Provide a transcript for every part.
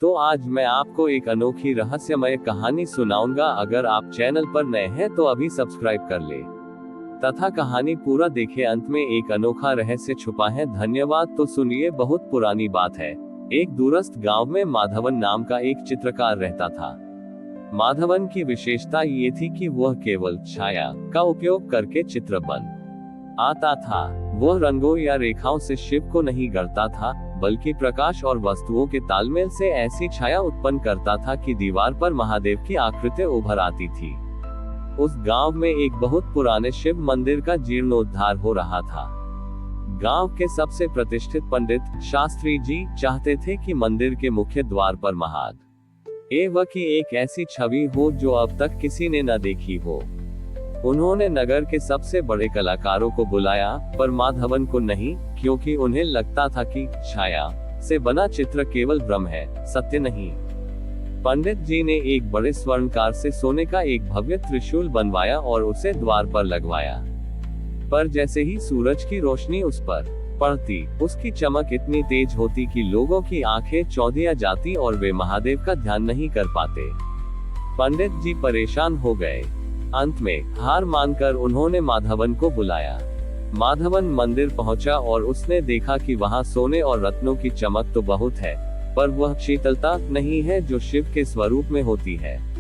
तो आज मैं आपको एक अनोखी रहस्यमय कहानी सुनाऊंगा। अगर आप चैनल पर नए हैं तो अभी सब्सक्राइब कर ले तथा कहानी पूरा देखें। अंत में एक अनोखा रहस्य छुपा है। धन्यवाद। तो सुनिए, बहुत पुरानी बात है। एक दूरस्थ गांव में माधवन नाम का एक चित्रकार रहता था। माधवन की विशेषता ये थी कि वह केवल छाया का उपयोग करके चित्र बन आता था। वह रंगों या रेखाओं से शिव को नहीं गढ़ता था, बल्कि प्रकाश और वस्तुओं के तालमेल से ऐसी छाया उत्पन्न करता था कि दीवार पर महादेव की आकृति उभर आती थी। उस गांव में एक बहुत पुराने शिव मंदिर का जीर्णोद्धार हो रहा था। गांव के सबसे प्रतिष्ठित पंडित शास्त्री जी चाहते थे कि मंदिर के मुख्य द्वार पर महादेव की एक ऐसी छवि हो जो अब तक किसी ने न देखी हो। उन्होंने नगर के सबसे बड़े कलाकारों को बुलाया, पर माधवन को नहीं, क्योंकि उन्हें लगता था कि छाया से बना चित्र केवल भ्रम है, सत्य नहीं। पंडित जी ने एक बड़े स्वर्णकार से सोने का एक भव्य त्रिशूल बनवाया और उसे द्वार पर लगवाया। पर जैसे ही सूरज की रोशनी उस पर पड़ती, उसकी चमक इतनी तेज होती कि लोगों की आंखें चौंधिया जाती और वे महादेव का ध्यान नहीं कर पाते। पंडित जी परेशान हो गए। अंत में हार मानकर उन्होंने माधवन को बुलाया। माधवन मंदिर पहुंचा और उसने देखा कि वहां सोने और रत्नों की चमक तो बहुत है, पर वह शीतलता नहीं है जो शिव के स्वरूप में होती है।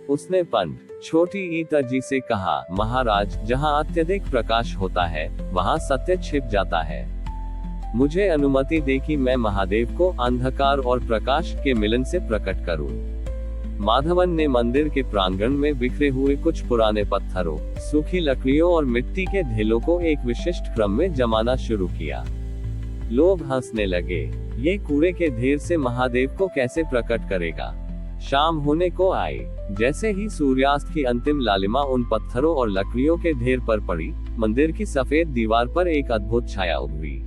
उसने पंडित छोटी ईता जी से कहा, महाराज, जहां अत्यधिक प्रकाश होता है वहां सत्य छिप जाता है। मुझे अनुमति दे कि मैं महादेव को अंधकार और प्रकाश के मिलन से प्रकट करूं। माधवन ने मंदिर के प्रांगण में बिखरे हुए कुछ पुराने पत्थरों, सूखी लकड़ियों और मिट्टी के ढेलों को एक विशिष्ट क्रम में जमाना शुरू किया। लोग हंसने लगे। ये कूड़े के ढेर से महादेव को कैसे प्रकट करेगा। शाम होने को आई। जैसे ही सूर्यास्त की अंतिम लालिमा उन पत्थरों और लकड़ियों के ढेर पर पड़ी, मंदिर की सफेद दीवार पर एक अद्भुत छाया उभरी।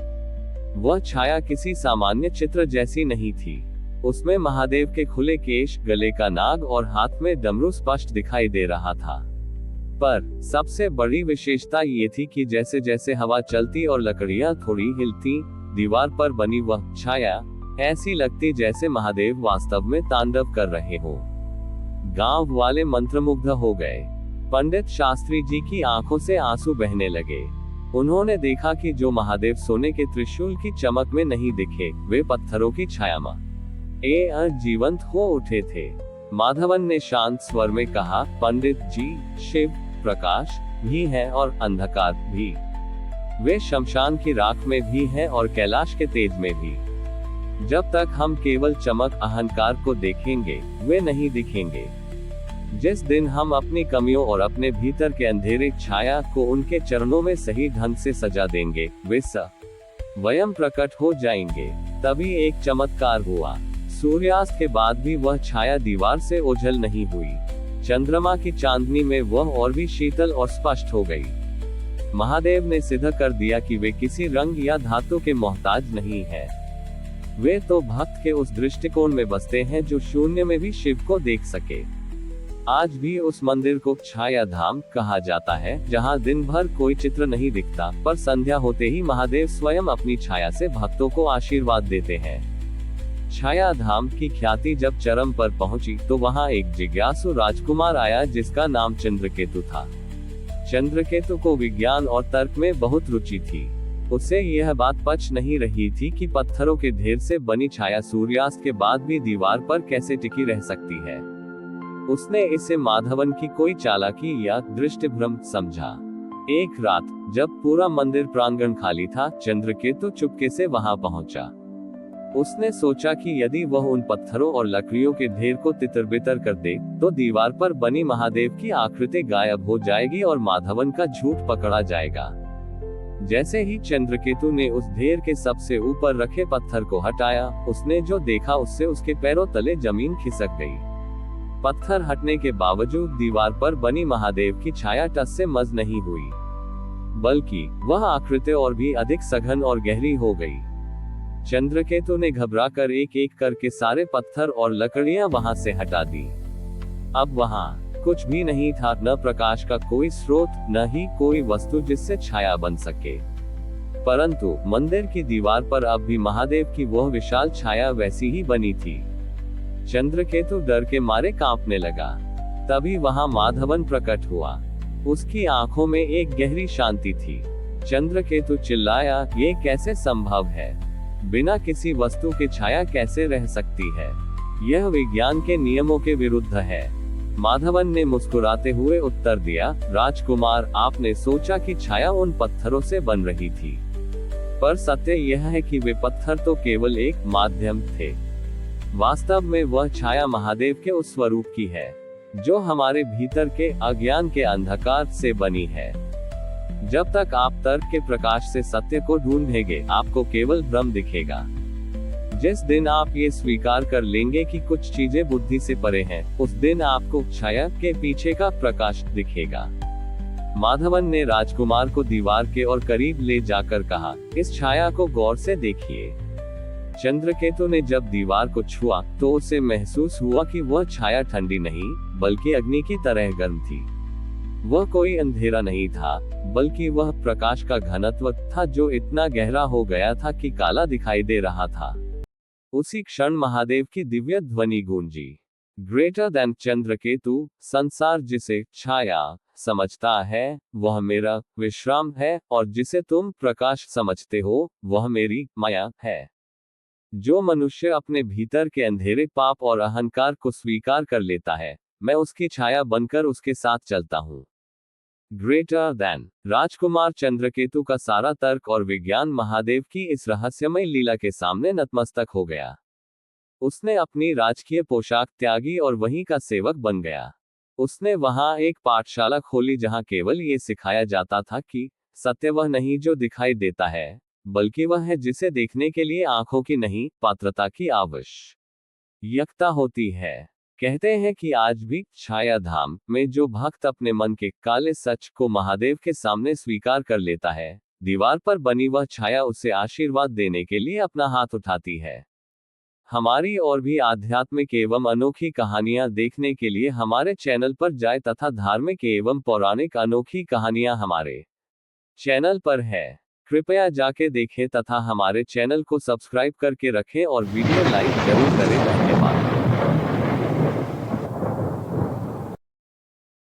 वह छाया किसी सामान्य चित्र जैसी नहीं थी। उसमें महादेव के खुले केश, गले का नाग और हाथ में डमरू स्पष्ट दिखाई दे रहा था। पर सबसे बड़ी विशेषता ये थी कि जैसे जैसे हवा चलती और लकड़ियां थोड़ी हिलती, दीवार पर बनी वह छाया ऐसी लगती जैसे महादेव वास्तव में तांडव कर रहे हो। गांव वाले मंत्रमुग्ध हो गए। पंडित शास्त्री जी की आंखों से आंसू बहने लगे। उन्होंने देखा कि जो महादेव सोने के त्रिशूल की चमक में नहीं दिखे, वे पत्थरों की छाया में जीवंत हो उठे थे। माधवन ने शांत स्वर में कहा, पंडित जी, शिव प्रकाश भी है और अंधकार भी। वे शमशान की राख में भी हैं और कैलाश के तेज में भी। जब तक हम केवल चमक अहंकार को देखेंगे, वे नहीं दिखेंगे। जिस दिन हम अपनी कमियों और अपने भीतर के अंधेरे छाया को उनके चरणों में सही ढंग से सजा देंगे, वे स्वयं प्रकट हो जाएंगे। तभी एक चमत्कार हुआ। सूर्यास्त के बाद भी वह छाया दीवार से ओझल नहीं हुई। चंद्रमा की चांदनी में वह और भी शीतल और स्पष्ट हो गई। महादेव ने सिद्ध कर दिया कि वे किसी रंग या धातु के मोहताज नहीं हैं। वे तो भक्त के उस दृष्टिकोण में बसते हैं जो शून्य में भी शिव को देख सके। आज भी उस मंदिर को छाया धाम कहा जाता है, जहां दिन भर कोई चित्र नहीं दिखता, पर संध्या होते ही महादेव स्वयं अपनी छाया से भक्तों को आशीर्वाद देते हैं। छाया धाम की ख्याति जब चरम पर पहुंची तो वहां एक जिज्ञासु राजकुमार आया जिसका नाम चंद्रकेतु था। चंद्रकेतु को विज्ञान और तर्क में बहुत रुचि थी। उसे यह बात पच नहीं रही थी कि पत्थरों के ढेर से बनी छाया सूर्यास्त के बाद भी दीवार पर कैसे टिकी रह सकती है। उसने इसे माधवन की कोई चालाकी या दृष्टिभ्रम समझा। एक रात जब पूरा मंदिर प्रांगण खाली था, चंद्रकेतु चुपके से वहां पहुंचा। उसने सोचा कि यदि वह उन पत्थरों और लकड़ियों के ढेर को तितर-बितर कर दे, तो दीवार पर बनी महादेव की आकृति गायब हो जाएगी और माधवन का झूठ पकड़ा जाएगा। जैसे ही चंद्रकेतु ने उस ढेर के सबसे ऊपर रखे पत्थर को हटाया, उसने जो देखा उससे उसके पैरों तले जमीन खिसक गई। पत्थर हटने के बावजूद दीवार पर बनी महादेव की छाया टस से मस नहीं हुई, बल्कि वह आकृति और भी अधिक सघन और गहरी हो गई। चंद्रकेतु ने घबराकर एक एक करके सारे पत्थर और लकड़ियां वहां से हटा दी। अब वहां कुछ भी नहीं था, न प्रकाश का कोई स्रोत, न ही कोई वस्तु जिससे छाया बन सके। परंतु मंदिर की दीवार पर अब भी महादेव की वह विशाल छाया वैसी ही बनी थी। चंद्रकेतु डर के मारे कांपने लगा। तभी वहां माधवन प्रकट हुआ। उसकी आंखों में एक गहरी शांति थी। चंद्रकेतु चिल्लाया, ये कैसे संभव है? बिना किसी वस्तु के छाया कैसे रह सकती है? यह विज्ञान के नियमों के विरुद्ध है। माधवन ने मुस्कुराते हुए उत्तर दिया, राजकुमार, आपने सोचा कि छाया उन पत्थरों से बन रही थी, पर सत्य यह है कि वे पत्थर तो केवल एक माध्यम थे। वास्तव में वह छाया महादेव के उस स्वरूप की है, जो हमारे भीतर के अज्ञान के अंधकार से बनी है। जब तक आप तर्क के प्रकाश से सत्य को ढूंढेंगे, आपको केवल भ्रम दिखेगा। जिस दिन आप ये स्वीकार कर लेंगे कि कुछ चीजें बुद्धि से परे हैं, उस दिन आपको छाया के पीछे का प्रकाश दिखेगा। माधवन ने राजकुमार को दीवार के और करीब ले जाकर कहा, इस छाया को गौर से देखिए। चंद्रकेतु ने जब दीवार को छुआ तो उसे महसूस हुआ कि वह छाया ठंडी नहीं, बल्कि अग्नि की तरह गर्म थी। वह कोई अंधेरा नहीं था, बल्कि वह प्रकाश का घनत्व था जो इतना गहरा हो गया था कि काला दिखाई दे रहा था। उसी क्षण महादेव की दिव्य ध्वनि गूंजी, ग्रेटर देन चंद्रकेतु, संसार जिसे छाया समझता है, वह मेरा विश्राम है, और जिसे तुम प्रकाश समझते हो, वह मेरी माया है। जो मनुष्य अपने भीतर के अंधेरे, पाप और अहंकार को स्वीकार कर लेता है, मैं उसकी छाया बनकर उसके साथ चलता हूँ। Greater than. राजकुमार चंद्रकेतु का सारा तर्क और विज्ञान महादेव की इस रहस्यमय लीला के सामने नतमस्तक हो गया। उसने अपनी राजकीय पोशाक त्यागी और वहीं का सेवक बन गया। उसने वहां एक पाठशाला खोली जहां केवल ये सिखाया जाता था कि सत्य वह नहीं जो दिखाई देता है, बल्कि वह है जिसे देखने के लिए आंखों की नहीं, पात्रता की आवश्यकता होती है। कहते हैं कि आज भी छाया धाम में जो भक्त अपने मन के काले सच को महादेव के सामने स्वीकार कर लेता है, दीवार पर बनी वह छाया उसे आशीर्वाद देने के लिए अपना हाथ उठाती है। हमारी और भी आध्यात्मिक एवं अनोखी कहानियां देखने के लिए हमारे चैनल पर जाएं तथा धार्मिक एवं पौराणिक अनोखी कहानियां हमारे चैनल पर है। कृपया जाके देखें तथा हमारे चैनल को सब्सक्राइब करके रखें और वीडियो लाइक जरूर करें। धन्यवाद।